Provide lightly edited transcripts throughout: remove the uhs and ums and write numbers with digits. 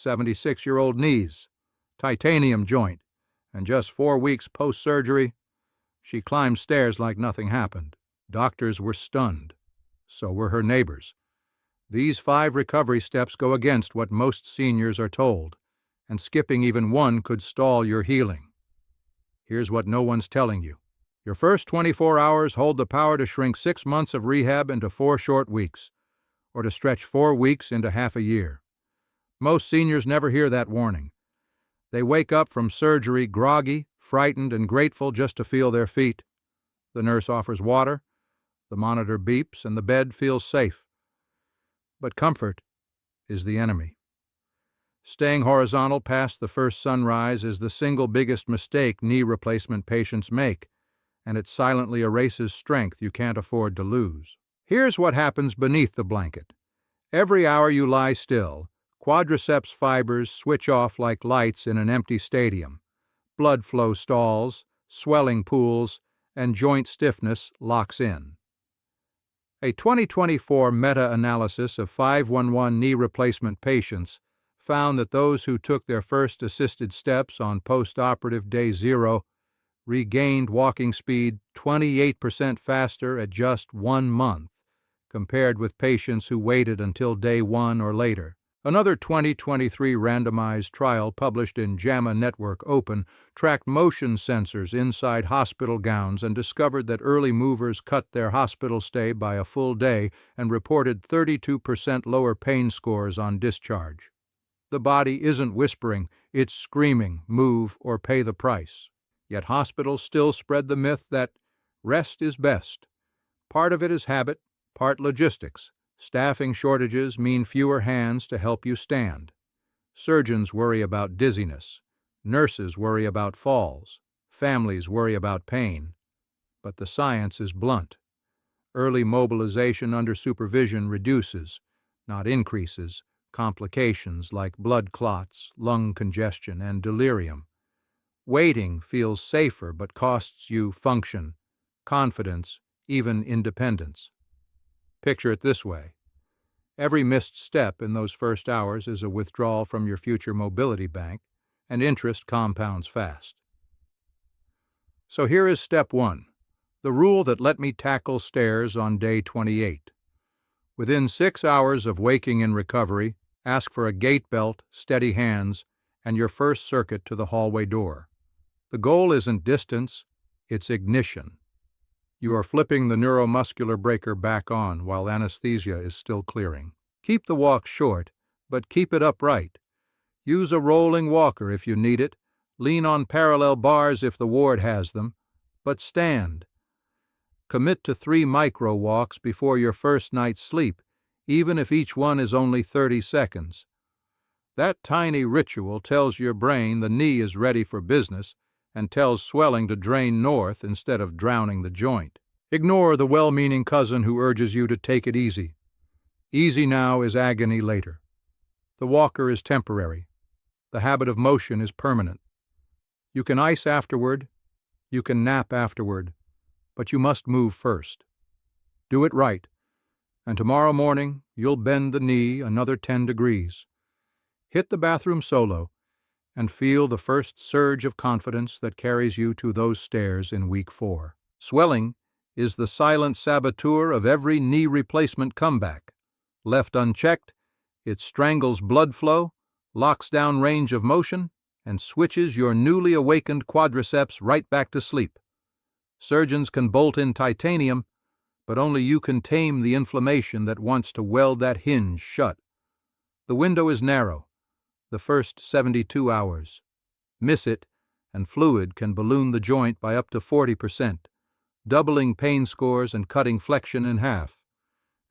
76-year-old knees, titanium joint, and just 4 weeks post-surgery, she climbed stairs like nothing happened. Doctors were stunned. So were her neighbors. These 5 recovery steps go against what most seniors are told, and skipping even one could stall your healing. Here's what no one's telling you. Your first 24 hours hold the power to shrink 6 months of rehab into 4 short weeks, or to stretch 4 weeks into half a year. Most seniors never hear that warning. They wake up from surgery groggy, frightened, and grateful just to feel their feet. The nurse offers water, the monitor beeps, and the bed feels safe. But comfort is the enemy. Staying horizontal past the first sunrise is the single biggest mistake knee replacement patients make, and it silently erases strength you can't afford to lose. Here's what happens beneath the blanket. Every hour you lie still, quadriceps fibers switch off like lights in an empty stadium. Blood flow stalls, swelling pools, and joint stiffness locks in. A 2024 meta-analysis of 511 knee replacement patients found that those who took their first assisted steps on post-operative day 0 regained walking speed 28% faster at just 1 month, compared with patients who waited until day 1 or later. Another 2023 randomized trial published in JAMA Network Open tracked motion sensors inside hospital gowns and discovered that early movers cut their hospital stay by a full day and reported 32% lower pain scores on discharge. The body isn't whispering, it's screaming, move or pay the price. Yet hospitals still spread the myth that rest is best. Part of it is habit, part logistics. Staffing shortages mean fewer hands to help you stand. Surgeons worry about dizziness. Nurses worry about falls. Families worry about pain. But the science is blunt. Early mobilization under supervision reduces, not increases, complications like blood clots, lung congestion, and delirium. Waiting feels safer but costs you function, confidence, even independence. Picture it this way. Every missed step in those first hours is a withdrawal from your future mobility bank, and interest compounds fast. So here is step 1, the rule that let me tackle stairs on day 28. Within 6 hours of waking in recovery, ask for a gait belt, steady hands, and your first circuit to the hallway door. The goal isn't distance, it's ignition. You are flipping the neuromuscular breaker back on while anesthesia is still clearing. Keep the walk short, but keep it upright. Use a rolling walker if you need it. Lean on parallel bars if the ward has them, but stand. Commit to 3 micro walks before your first night's sleep, even if each one is only 30 seconds. That tiny ritual tells your brain the knee is ready for business and tells swelling to drain north instead of drowning the joint. Ignore the well-meaning cousin who urges you to take it easy. Easy now is agony later. The walker is temporary. The habit of motion is permanent. You can ice afterward, you can nap afterward, but you must move first. Do it right, and tomorrow morning you'll bend the knee another 10 degrees. Hit the bathroom solo, and feel the first surge of confidence that carries you to those stairs in week 4. Swelling is the silent saboteur of every knee replacement comeback. Left unchecked, it strangles blood flow, locks down range of motion, and switches your newly awakened quadriceps right back to sleep. Surgeons can bolt in titanium, but only you can tame the inflammation that wants to weld that hinge shut. The window is narrow, the first 72 hours. Miss it, and fluid can balloon the joint by up to 40%, doubling pain scores and cutting flexion in half.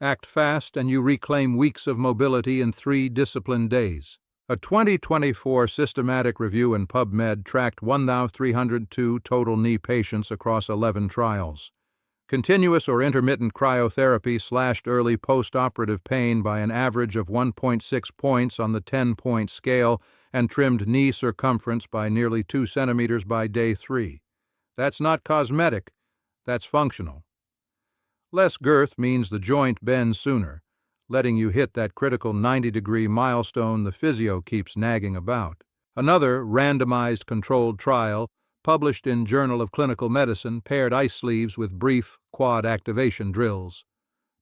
Act fast and you reclaim weeks of mobility in 3 disciplined days. A 2024 systematic review in PubMed tracked 1,302 total knee patients across 11 trials. Continuous or intermittent cryotherapy slashed early post-operative pain by an average of 1.6 points on the 10-point scale and trimmed knee circumference by nearly 2 centimeters by day 3. That's not cosmetic, that's functional. Less girth means the joint bends sooner, letting you hit that critical 90-degree milestone the physio keeps nagging about. Another randomized controlled trial, published in Journal of Clinical Medicine, paired ice sleeves with brief quad activation drills.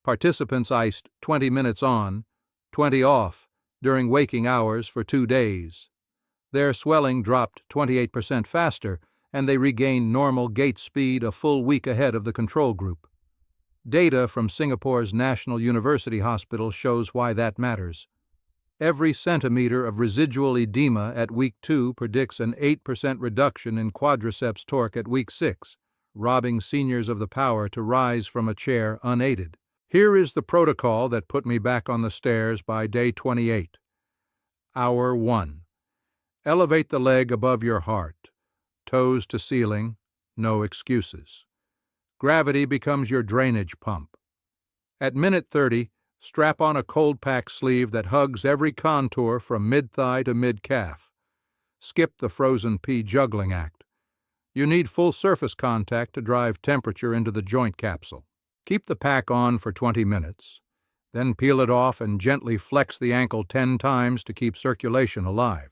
Participants iced 20 minutes on, 20 off, during waking hours for 2 days. Their swelling dropped 28% faster, and they regained normal gait speed a full week ahead of the control group. Data from Singapore's National University Hospital shows why that matters. Every centimeter of residual edema at week 2 predicts an 8% reduction in quadriceps torque at week 6, robbing seniors of the power to rise from a chair unaided. Here is the protocol that put me back on the stairs by day 28. Hour 1. Elevate the leg above your heart. Toes to ceiling, no excuses. Gravity becomes your drainage pump. At minute 30, strap on a cold pack sleeve that hugs every contour from mid-thigh to mid-calf. Skip the frozen pea juggling act. You need full surface contact to drive temperature into the joint capsule. Keep the pack on for 20 minutes. Then peel it off and gently flex the ankle 10 times to keep circulation alive.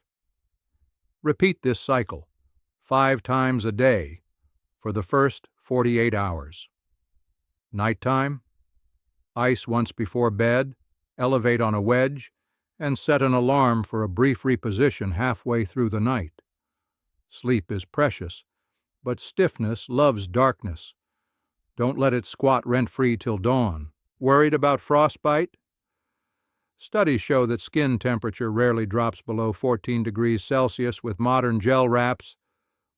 Repeat this cycle 5 times a day for the first 48 hours. Nighttime, ice once before bed, elevate on a wedge, and set an alarm for a brief reposition halfway through the night. Sleep is precious, but stiffness loves darkness. Don't let it squat rent-free till dawn. Worried about frostbite? Studies show that skin temperature rarely drops below 14 degrees Celsius with modern gel wraps,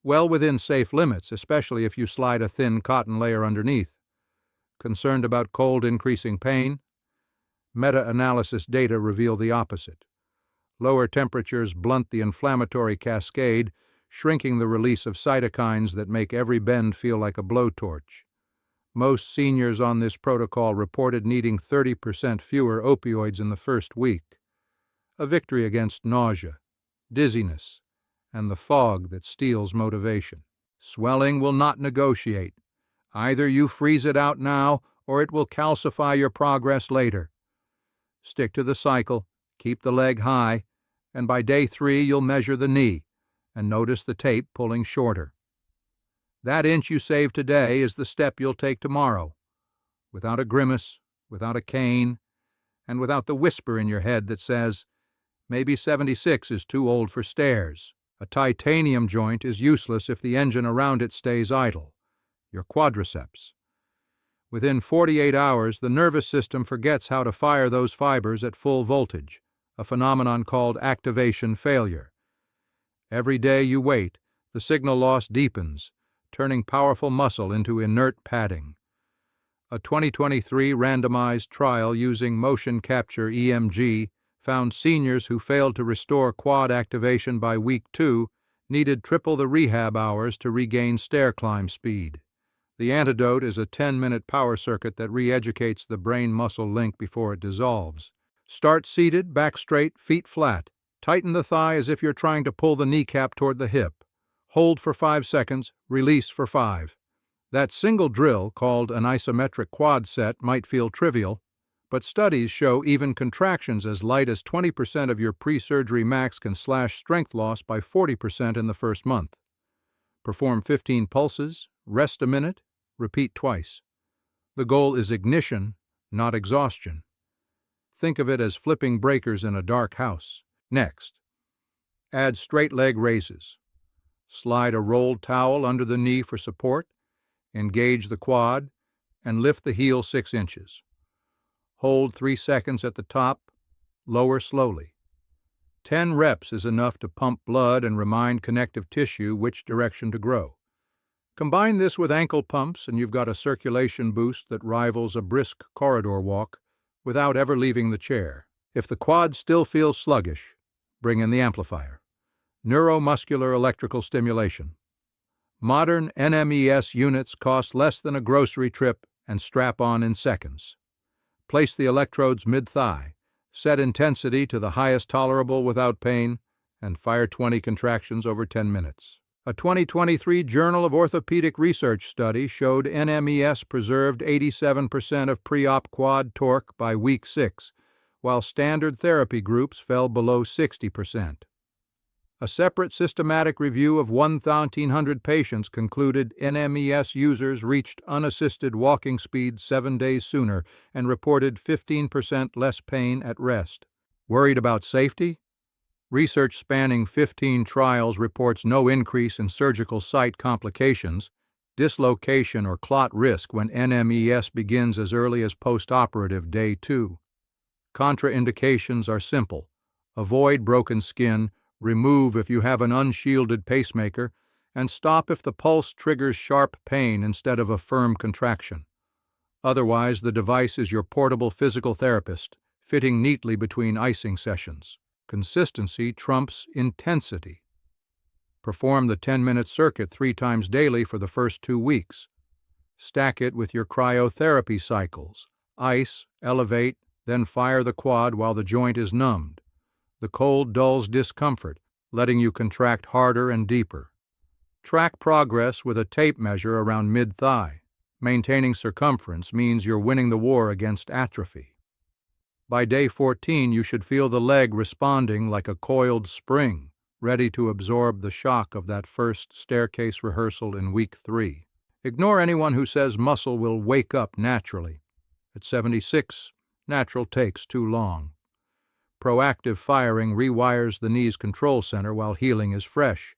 well within safe limits, especially if you slide a thin cotton layer underneath. Concerned about cold increasing pain? Meta-analysis data reveal the opposite. Lower temperatures blunt the inflammatory cascade, shrinking the release of cytokines that make every bend feel like a blowtorch. Most seniors on this protocol reported needing 30% fewer opioids in the first week. A victory against nausea, dizziness, and the fog that steals motivation. Swelling will not negotiate. Either you freeze it out now, or it will calcify your progress later. Stick to the cycle, keep the leg high, and by day 3 you'll measure the knee, and notice the tape pulling shorter. That inch you save today is the step you'll take tomorrow, without a grimace, without a cane, and without the whisper in your head that says, maybe 76 is too old for stairs. A titanium joint is useless if the engine around it stays idle, your quadriceps. Within 48 hours, the nervous system forgets how to fire those fibers at full voltage, a phenomenon called activation failure. Every day you wait, the signal loss deepens, turning powerful muscle into inert padding. A 2023 randomized trial using motion capture EMG found seniors who failed to restore quad activation by week 2 needed triple the rehab hours to regain stair climb speed. The antidote is a 10-minute power circuit that re-educates the brain-muscle link before it dissolves. Start seated, back straight, feet flat. Tighten the thigh as if you're trying to pull the kneecap toward the hip. Hold for 5 seconds, release for 5. That single drill, called an isometric quad set, might feel trivial, but studies show even contractions as light as 20% of your pre-surgery max can slash strength loss by 40% in the first month. Perform 15 pulses, rest a minute, repeat twice. The goal is ignition, not exhaustion. Think of it as flipping breakers in a dark house. Next, add straight leg raises. Slide a rolled towel under the knee for support, engage the quad, and lift the heel 6 inches. Hold 3 seconds at the top, lower slowly. 10 reps is enough to pump blood and remind connective tissue which direction to grow. Combine this with ankle pumps and you've got a circulation boost that rivals a brisk corridor walk without ever leaving the chair. If the quad still feels sluggish, bring in the amplifier. Neuromuscular electrical stimulation. Modern NMES units cost less than a grocery trip and strap on in seconds. Place the electrodes mid-thigh, set intensity to the highest tolerable without pain, and fire 20 contractions over 10 minutes. A 2023 Journal of Orthopedic Research study showed NMES preserved 87% of pre-op quad torque by week 6, while standard therapy groups fell below 60%. A separate systematic review of 1,300 patients concluded NMES users reached unassisted walking speed 7 days sooner and reported 15% less pain at rest. Worried about safety? Research spanning 15 trials reports no increase in surgical site complications, dislocation, or clot risk when NMES begins as early as postoperative day 2. Contraindications are simple: avoid broken skin, remove if you have an unshielded pacemaker, and stop if the pulse triggers sharp pain instead of a firm contraction. Otherwise, the device is your portable physical therapist, fitting neatly between icing sessions. Consistency trumps intensity. Perform the 10-minute circuit 3 times daily for the first 2 weeks. Stack it with your cryotherapy cycles. Ice, elevate, then fire the quad while the joint is numbed. The cold dulls discomfort, letting you contract harder and deeper. Track progress with a tape measure around mid-thigh. Maintaining circumference means you're winning the war against atrophy. By day 14, you should feel the leg responding like a coiled spring, ready to absorb the shock of that first staircase rehearsal in week 3. Ignore anyone who says muscle will wake up naturally. At 76, natural takes too long. Proactive firing rewires the knee's control center while healing is fresh,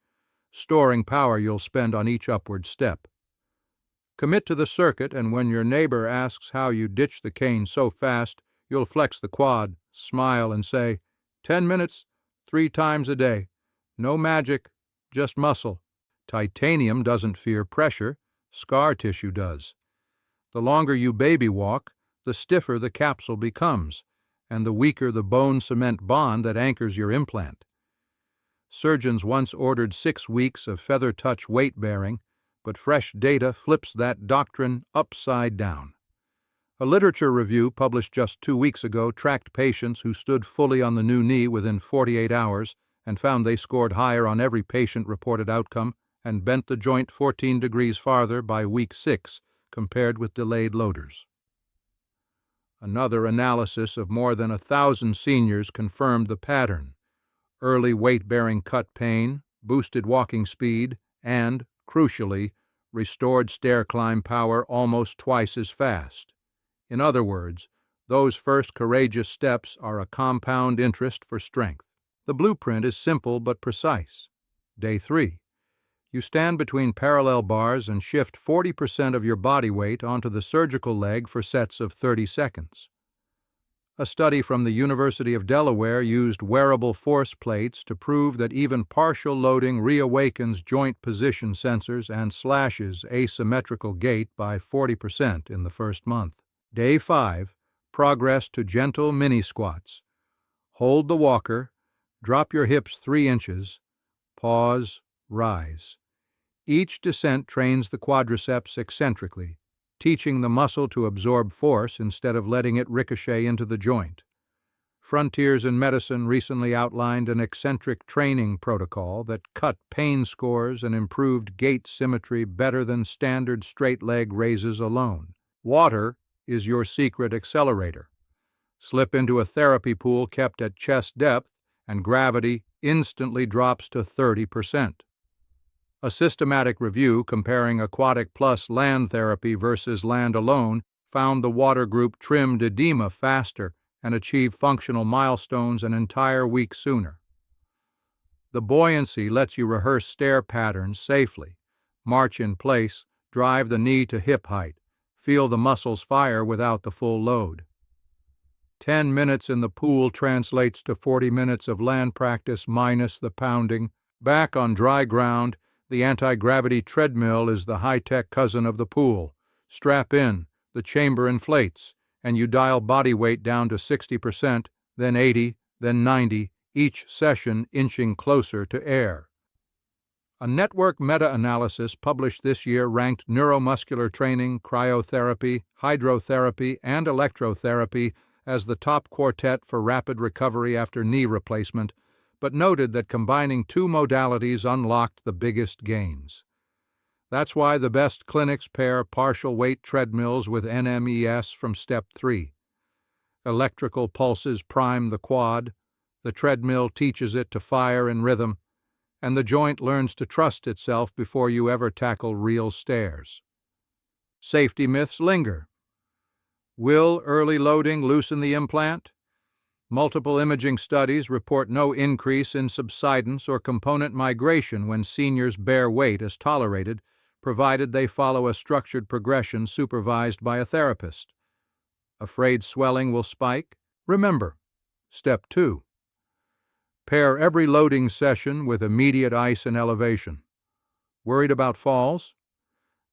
storing power you'll spend on each upward step. Commit to the circuit, and when your neighbor asks how you ditched the cane so fast, you'll flex the quad, smile, and say, 10 minutes, 3 times a day. No magic, just muscle. Titanium doesn't fear pressure, scar tissue does. The longer you baby walk, the stiffer the capsule becomes, and the weaker the bone cement bond that anchors your implant. Surgeons once ordered 6 weeks of feather touch weight bearing, but fresh data flips that doctrine upside down. A literature review published just 2 weeks ago tracked patients who stood fully on the new knee within 48 hours and found they scored higher on every patient-reported outcome and bent the joint 14 degrees farther by week 6 compared with delayed loaders. Another analysis of more than 1,000 seniors confirmed the pattern: early weight-bearing cut pain, boosted walking speed, and, crucially, restored stair climb power almost twice as fast. In other words, those first courageous steps are a compound interest for strength. The blueprint is simple but precise. Day 3. You stand between parallel bars and shift 40% of your body weight onto the surgical leg for sets of 30 seconds. A study from the University of Delaware used wearable force plates to prove that even partial loading reawakens joint position sensors and slashes asymmetrical gait by 40% in the first month. Day 5. Progress to gentle mini squats. Hold the walker, drop your hips 3 inches, pause, rise. Each descent trains the quadriceps eccentrically, teaching the muscle to absorb force instead of letting it ricochet into the joint. Frontiers in Medicine recently outlined an eccentric training protocol that cut pain scores and improved gait symmetry better than standard straight leg raises alone. Water is your secret accelerator. Slip into a therapy pool kept at chest depth, and gravity instantly drops to 30%. A systematic review comparing aquatic plus land therapy versus land alone found the water group trimmed edema faster and achieved functional milestones an entire week sooner. The buoyancy lets you rehearse stair patterns safely, march in place, drive the knee to hip height, feel the muscles fire without the full load. 10 minutes in the pool translates to 40 minutes of land practice minus the pounding. Back on dry ground, the anti-gravity treadmill is the high-tech cousin of the pool. Strap in, the chamber inflates, and you dial body weight down to 60%, then 80, then 90, each session inching closer to air. A network meta-analysis published this year ranked neuromuscular training, cryotherapy, hydrotherapy, and electrotherapy as the top quartet for rapid recovery after knee replacement, but noted that combining 2 modalities unlocked the biggest gains. That's why the best clinics pair partial weight treadmills with NMES from step 3. Electrical pulses prime the quad, the treadmill teaches it to fire in rhythm, and the joint learns to trust itself before you ever tackle real stairs. Safety myths linger. Will early loading loosen the implant? Multiple imaging studies report no increase in subsidence or component migration when seniors bear weight as tolerated, provided they follow a structured progression supervised by a therapist. Afraid swelling will spike? Remember, Step 2. Pair every loading session with immediate ice and elevation. Worried about falls?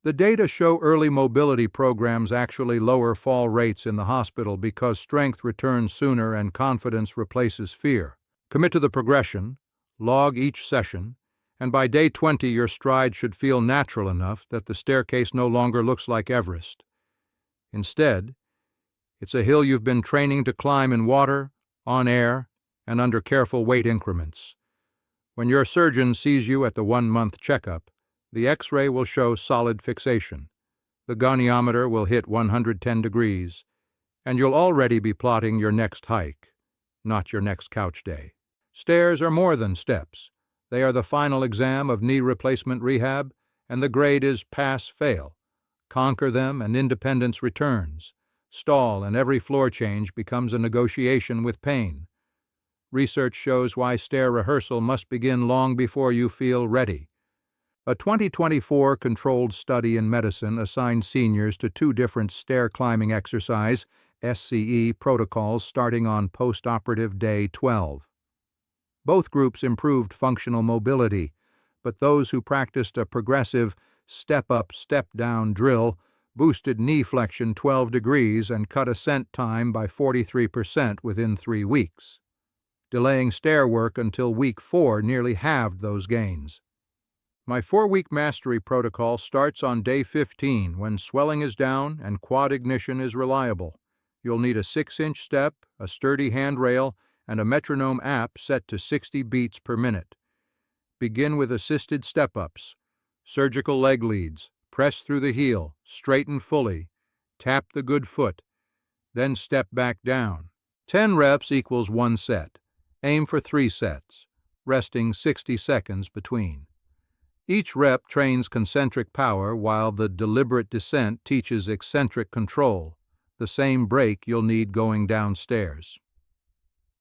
The data show early mobility programs actually lower fall rates in the hospital because strength returns sooner and confidence replaces fear. Commit to the progression, log each session, and by day 20 your stride should feel natural enough that the staircase no longer looks like Everest. Instead, it's a hill you've been training to climb in water, on air, and under careful weight increments. When your surgeon sees you at the 1-month checkup, the X-ray will show solid fixation. The goniometer will hit 110 degrees, and you'll already be plotting your next hike, not your next couch day. Stairs are more than steps. They are the final exam of knee replacement rehab, and the grade is pass-fail. Conquer them and independence returns. Stall and every floor change becomes a negotiation with pain. Research shows why stair rehearsal must begin long before you feel ready. A 2024 controlled study in medicine assigned seniors to 2 different stair climbing exercise (SCE) protocols starting on post-operative day 12. Both groups improved functional mobility, but those who practiced a progressive step-up, step-down drill boosted knee flexion 12 degrees and cut ascent time by 43% within 3 weeks. Delaying stair work until week 4 nearly halved those gains. My 4-week mastery protocol starts on day 15 when swelling is down and quad ignition is reliable. You'll need a 6-inch step, a sturdy handrail, and a metronome app set to 60 beats per minute. Begin with assisted step-ups, surgical leg leads, press through the heel, straighten fully, tap the good foot, then step back down. 10 reps equals 1 set. Aim for 3 sets, resting 60 seconds between. Each rep trains concentric power while the deliberate descent teaches eccentric control, the same brake you'll need going downstairs.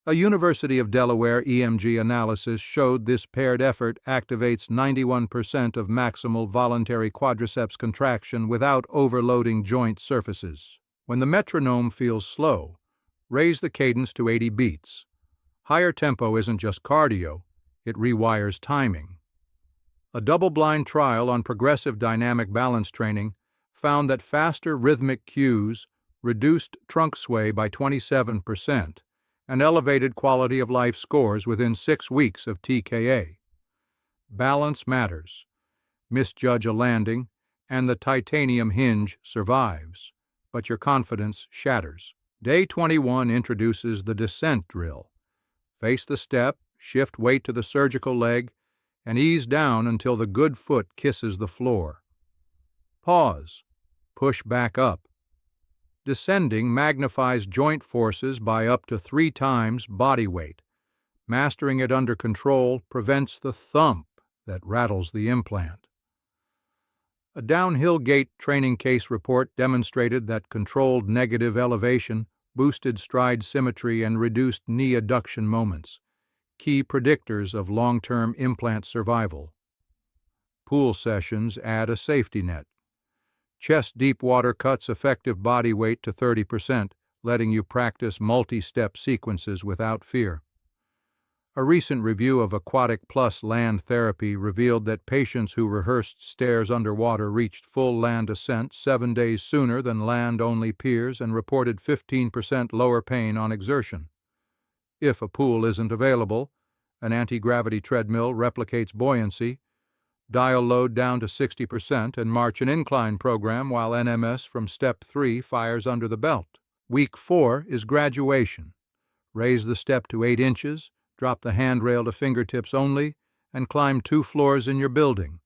A University of Delaware EMG analysis showed this paired effort activates 91% of maximal voluntary quadriceps contraction without overloading joint surfaces. When the metronome feels slow, raise the cadence to 80 beats. Higher tempo isn't just cardio, it rewires timing. A double-blind trial on progressive dynamic balance training found that faster rhythmic cues reduced trunk sway by 27% and elevated quality of life scores within 6 weeks of TKA. Balance matters. Misjudge a landing, and the titanium hinge survives, but your confidence shatters. Day 21 introduces the descent drill. Face the step, shift weight to the surgical leg, and ease down until the good foot kisses the floor. Pause. Push back up. Descending magnifies joint forces by up to 3 times body weight. Mastering it under control prevents the thump that rattles the implant. A downhill gait training case report demonstrated that controlled negative elevation boosted stride symmetry and reduced knee adduction moments, key predictors of long-term implant survival. Pool sessions add a safety net. Chest-deep water cuts effective body weight to 30%, letting you practice multi-step sequences without fear. A recent review of Aquatic Plus land therapy revealed that patients who rehearsed stairs underwater reached full land ascent 7 days sooner than land-only peers and reported 15% lower pain on exertion. If a pool isn't available, an anti-gravity treadmill replicates buoyancy. Dial load down to 60% and march an incline program while NMS from Step 3 fires under the belt. Week 4 is graduation. Raise the step to 8 inches, drop the handrail to fingertips only, and climb 2 floors in your building.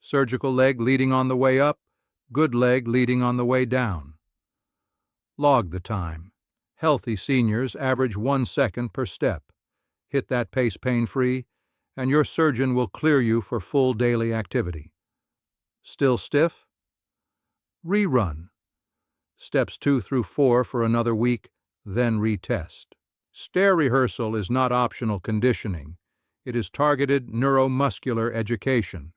Surgical leg leading on the way up, good leg leading on the way down. Log the time. Healthy seniors average 1 second per step. Hit that pace pain-free, and your surgeon will clear you for full daily activity. Still stiff? Rerun. Steps 2 through 4 for another week, then retest. Stair rehearsal is not optional conditioning. It is targeted neuromuscular education.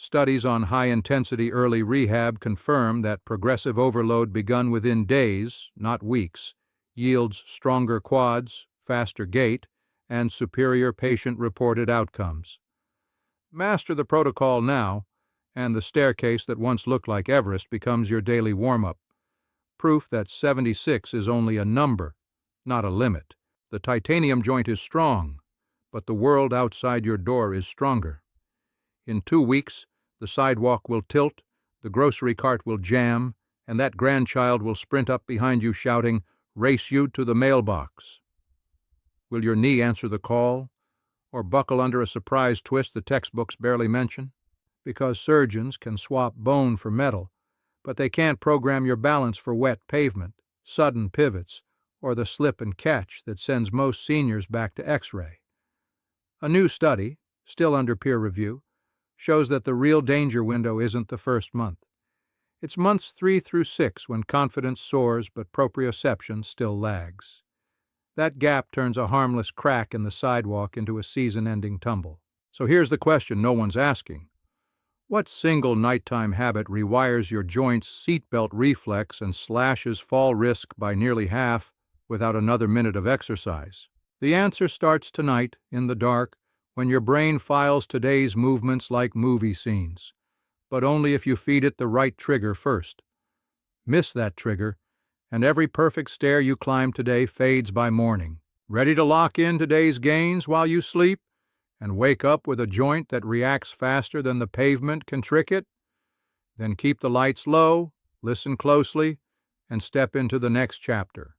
Studies on high-intensity early rehab confirm that progressive overload begun within days, not weeks, yields stronger quads, faster gait, and superior patient-reported outcomes. Master the protocol now, and the staircase that once looked like Everest becomes your daily warm-up. Proof that 76 is only a number, not a limit. The titanium joint is strong, but the world outside your door is stronger. In 2 weeks, the sidewalk will tilt, the grocery cart will jam, and that grandchild will sprint up behind you shouting, "Race you to the mailbox." Will your knee answer the call, or buckle under a surprise twist the textbooks barely mention? Because surgeons can swap bone for metal, but they can't program your balance for wet pavement, sudden pivots, or the slip and catch that sends most seniors back to X-ray. A new study, still under peer review, shows that the real danger window isn't the first month. It's months 3 through 6 when confidence soars but proprioception still lags. That gap turns a harmless crack in the sidewalk into a season-ending tumble. So here's the question no one's asking. What single nighttime habit rewires your joints' seatbelt reflex and slashes fall risk by nearly half without another minute of exercise? The answer starts tonight, in the dark, when your brain files today's movements like movie scenes, but only if you feed it the right trigger first. Miss that trigger, and every perfect stair you climb today fades by morning. Ready to lock in today's gains while you sleep and wake up with a joint that reacts faster than the pavement can trick it? Then keep the lights low, listen closely, and step into the next chapter.